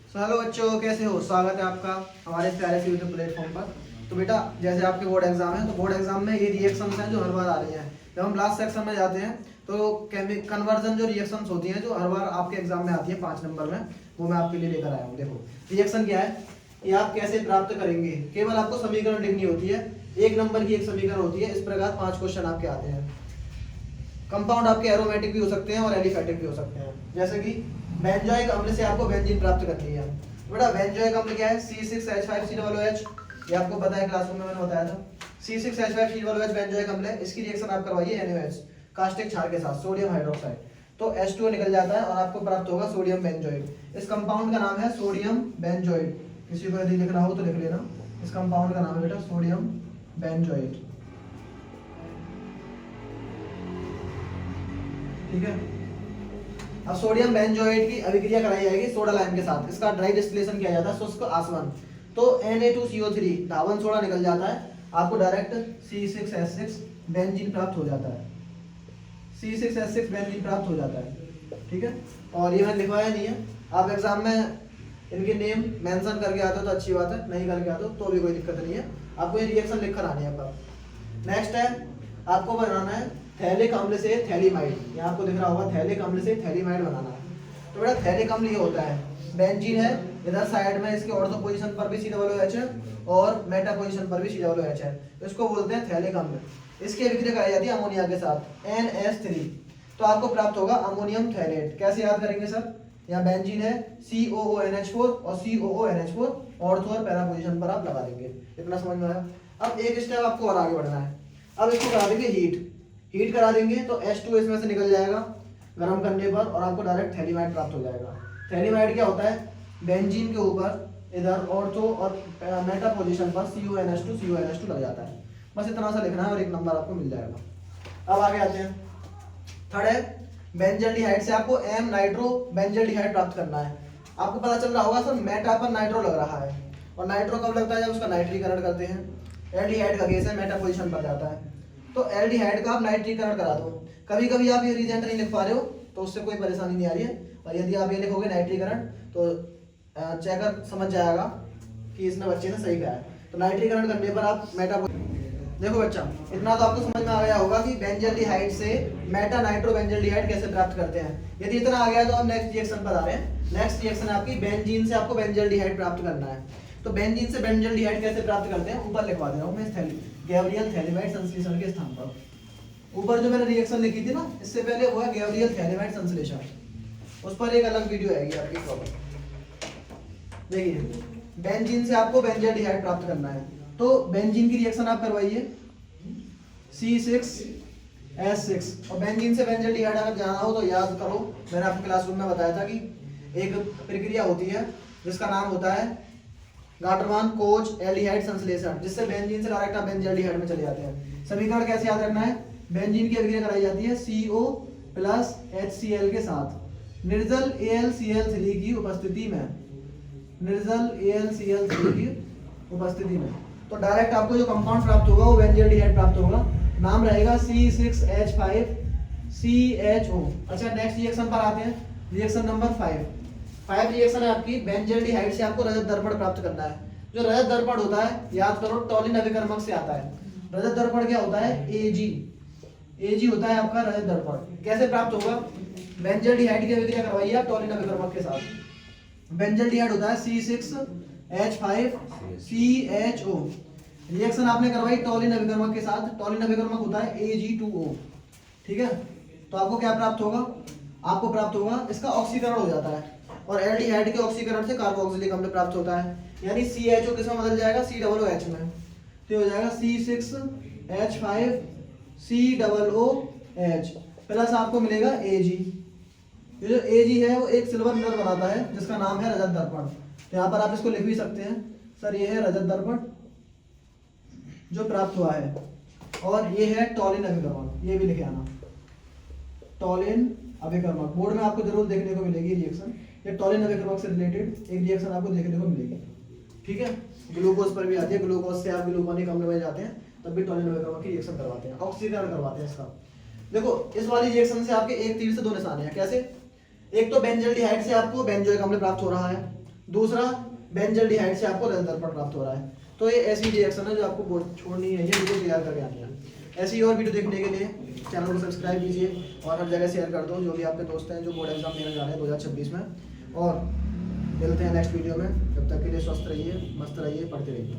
Hello बच्चों, कैसे हो? स्वागत है आपका हमारे प्यारे से यूट्यूब प्लेटफॉर्म पर। तो बेटा, जैसे आपके बोर्ड एग्जाम है तो बोर्ड एग्जाम में ये रिएक्शंस हैं जो हर बार आ रही हैं। जब हम लास्ट सेक्शन में जाते हैं तो कन्वर्जन जो रिएक्शंस होती हैं जो हर बार आपके एग्जाम में आती है 5 नंबर में, वो मैं आपके लिए लेकर आया हूँ। देखो रिएक्शन क्या है, ये आप कैसे प्राप्त करेंगे। केवल आपको समीकरण लिखनी होती है, 1 नंबर की एक समीकरण होती है। इस प्रकार 5 क्वेश्चन आपके आते हैं। कंपाउंड आपके एरोमेटिक भी हो सकते हैं और एलिफेटिक भी हो सकते हैं। जैसे कि बेंजोइक अम्ल से आपको बेंजीन प्राप्त करनी है। बेटा बेंजोइक अम्ल क्या है? C6H5COOH। ये आपको पता है, क्लासरूम में मैंने बताया था। C6H5COOH बेंजोइक अम्ल है। इसकी रिएक्शन आप करवाइए NaOH कास्टिक क्षार के साथ, सोडियम हाइड्रोक्साइड, तो H2O निकल जाता है और आपको प्राप्त होगा सोडियम बेंजोइड। इस कंपाउंड का नाम है सोडियम बेंजोइड। किसी को यदि लिखना हो तो लिख लेना। इस कंपाउंड का नाम है बेटा सोडियम बेंजोइड। ठीक है। अब सोडियम बेंजोएट की अभिक्रिया कराई जाएगी सोडा लाइम के साथ। इसका ड्राई डिस्टिलेशन किया जाता है, शुष्क आसवन। तो Na2CO3 धावन सोडा निकल जाता है, आपको डायरेक्ट C6H6 बेंजीन प्राप्त हो जाता है। C6H6 बेंजीन प्राप्त हो जाता है। ठीक है। और ये मैंने लिखवाया नहीं है, आप एग्जाम में इनके नेम मेंशन करके आते हो तो अच्छी बात है, नहीं करके आते हो तो भी कोई दिक्कत नहीं है। आपको ये रिएक्शन लिख कर आनी है। आपका नेक्स्ट है, आपको बनाना है थैलिक अम्ल से थैलीमाइड। यहाँ आपको दिख रहा होगा थैलिक अम्ल से थैलीमाइड बनाना है। तो बेटा थैलिक अम्ल ये होता है, बेंजीन है, इधर साइड में इसके ऑर्थो पोजीशन पर भी COOH है और मेटा पोजीशन पर भी COOH है। इसको बोलते हैं थैलिक अम्ल। इसकी अभिक्रिया कराई जाती है अमोनिया के साथ NH3, तो आपको प्राप्त होगा अमोनियम थैलेट। कैसे याद करेंगे सर? यहाँ बेंजीन है COONH4 और COONH4 ऑर्थो और पैरा पोजीशन पर आप लगा देंगे। इतना समझ में आया? अब एक स्टेप आपको और आगे बढ़ना है। अब इसको करा देंगे हीट करा देंगे तो H2 इसमें से निकल जाएगा गर्म करने पर और आपको डायरेक्ट थैलीमाइड प्राप्त हो जाएगा। थैलीमाइड क्या होता है? बेंजीन के ऊपर इधर ऑर्थो और मेटा पोजीशन पर CONH2 लग जाता है। बस इतना सा लिखना है और 1 नंबर आपको मिल जाएगा। अब आगे आते हैं। थर्ड है बेंजल्डिहाइड से आपको M नाइट्रो बेंजल्डिहाइड प्राप्त करना है। आपको पता चल रहा होगा सर मेटा पर नाइट्रो लग रहा है, और नाइट्रो कब लगता है? जब उसका नाइट्रीकरण करते हैं। एल्डिहाइड का गैस है, मेटा पोजीशन पर जाता है, तो एल्डिहाइड का आप नाइट्रीकरण करा दो। कभी कभी आप ये रीजेंट नहीं लिख पा रहे हो तो उससे कोई परेशानी नहीं आ रही है, और यदि आप ये लिखोगे नाइट्रीकरण तो चेकर समझ जाएगा कि इसने बच्चे ने सही कहा है। तो नाइट्रीकरण करने पर आप मेटा, देखो बच्चा इतना तो आपको समझ में आ गया होगा कि बेंजल्डिहाइड से मेटा नाइट्रो बेंजल्डिहाइड कैसे प्राप्त करते हैं। यदि इतना आ गया तो हम नेक्स्ट रिएक्शन पर आ रहे हैं। नेक्स्ट रिएक्शन आपकी बेंजीन से आपको बेंजल्डिहाइड प्राप्त करना है। तो बेंजीन से बेंजल्डिहाइड कैसे प्राप्त करते हैं ऊपर लिखवा दे रहा हूं मैं, गैब्रियल थैलीमाइड संश्लेषण के स्थान पर। ऊपर जो मैंने रिएक्शन लिखी थी ना इससे पहले, वो है गैब्रियल थैलीमाइड संश्लेषण। उस पर एक अलग वीडियो आएगी आपकी प्रॉब्लम। देखिए बेंजीन से आपको बेंजल्डिहाइड प्राप्त करना है, तो बेंजीन की रिएक्शन आप करवाइए C6H6। और बेंजीन से बेंजल्डिहाइड अगर जाना हो तो याद करो, मैंने आपको क्लासरूम में बताया था कि एक प्रक्रिया होती है जिसका नाम होता है गाटरमान कोच एल्डिहाइड संश्लेषण, जिससे बेंजीन से डायरेक्ट आप बेंजल्डिहाइड में चले जाते हैं। समीकरण कैसे याद रखना है? बेंजीन की अभिक्रिया कराई जाती है CO प्लस HCl के साथ निर्जल AlCl3 की उपस्थिति में, निर्जल AlCl3 की उपस्थिति में। तो डायरेक्ट आपको जो कंपाउंड प्राप्त होगा वो बेंजल्डिहाइड प्राप्त होगा। नाम रहेगा C6H5CHO। अच्छा नेक्स्ट रिएक्शन पर आते हैं, रिएक्शन नंबर 5 रिएक्शन है आपकी बेंजल्डिहाइड से आपको रजत दर्पण प्राप्त करना है। जो रजत दर्पण होता है याद करो टॉलिन अभिकर्मक से आता है। रजत दर्पण क्या होता है? AG होता है आपका रजत दर्पण। कैसे प्राप्त होगा? बेंजल्डिहाइड की अभिक्रिया करवाइए आप टॉलिन अभिकर्मक के साथ। बेंजल्डिहाइड होता है C6H5CHO। रिएक्शन आपने करवाई टॉलिन अभिकर्मक के साथ। टॉलिन अभिकर्मक होता है Ag2O। ठीक है। तो आपको क्या प्राप्त होगा? आपको प्राप्त होगा इसका ऑक्सीकरण हो जाता है, और एल्डिहाइड के ऑक्सीकरण से कार्बोक्सिलिक अम्ल प्राप्त होता है। यानी CHO किसमें बदल जाएगा? COOH में। तो हो जाएगा C6H5COOH प्लस आपको मिलेगा Ag। ये जो Ag है वो एक सिल्वर मिनरल बनाता है जिसका नाम है रजत दर्पण। तो यहाँ पर आप इसको लिख भी सकते हैं सर, ये है रजत दर्पण जो प्राप्त हुआ है, और ये है टॉलिन अभिकर्मक। ये भी लिखे आना, टॉलिन अभिकर्मक। बोर्ड में आपको जरूर देखने को मिलेगी रिएक्शन, ये टॉलिन अभिकर्मक से रिलेटेड एक रिएक्शन आपको देखने को मिलेगी। ठीक है। ग्लूकोज पर भी आती है, ग्लूकोज से आप ग्लूकोनिक अम्ल में जाते हैं तब भी टॉलिन अभिकर्मक की रिएक्शन करवाते हैं, ऑक्सीकरण करवाते हैं इसका। देखो इस वाली रिएक्शन से आपके एक तीर से दो निशाने हैं। कैसे? एक तो बेंजल्डिहाइड से आपको बेंजोइक अम्ल प्राप्त हो रहा है, दूसरा बेंजल्डिहाइड से आपको रक्त दर्पण प्राप्त हो रहा है। तो ये ऐसी रिएक्शन है जो आपको छोड़नी है, ये वीडियो तैयार करके आनी है। ऐसी ही और वीडियो देखने के लिए चैनल को सब्सक्राइब कीजिए और हर जगह शेयर कर दो, जो भी आपके दोस्त हैं जो बोर्ड एग्जाम देने जा रहे हैं 2026 में। और मिलते हैं नेक्स्ट वीडियो में, तब तक के लिए स्वस्थ रहिए, मस्त रहिए, पढ़ते रहिए।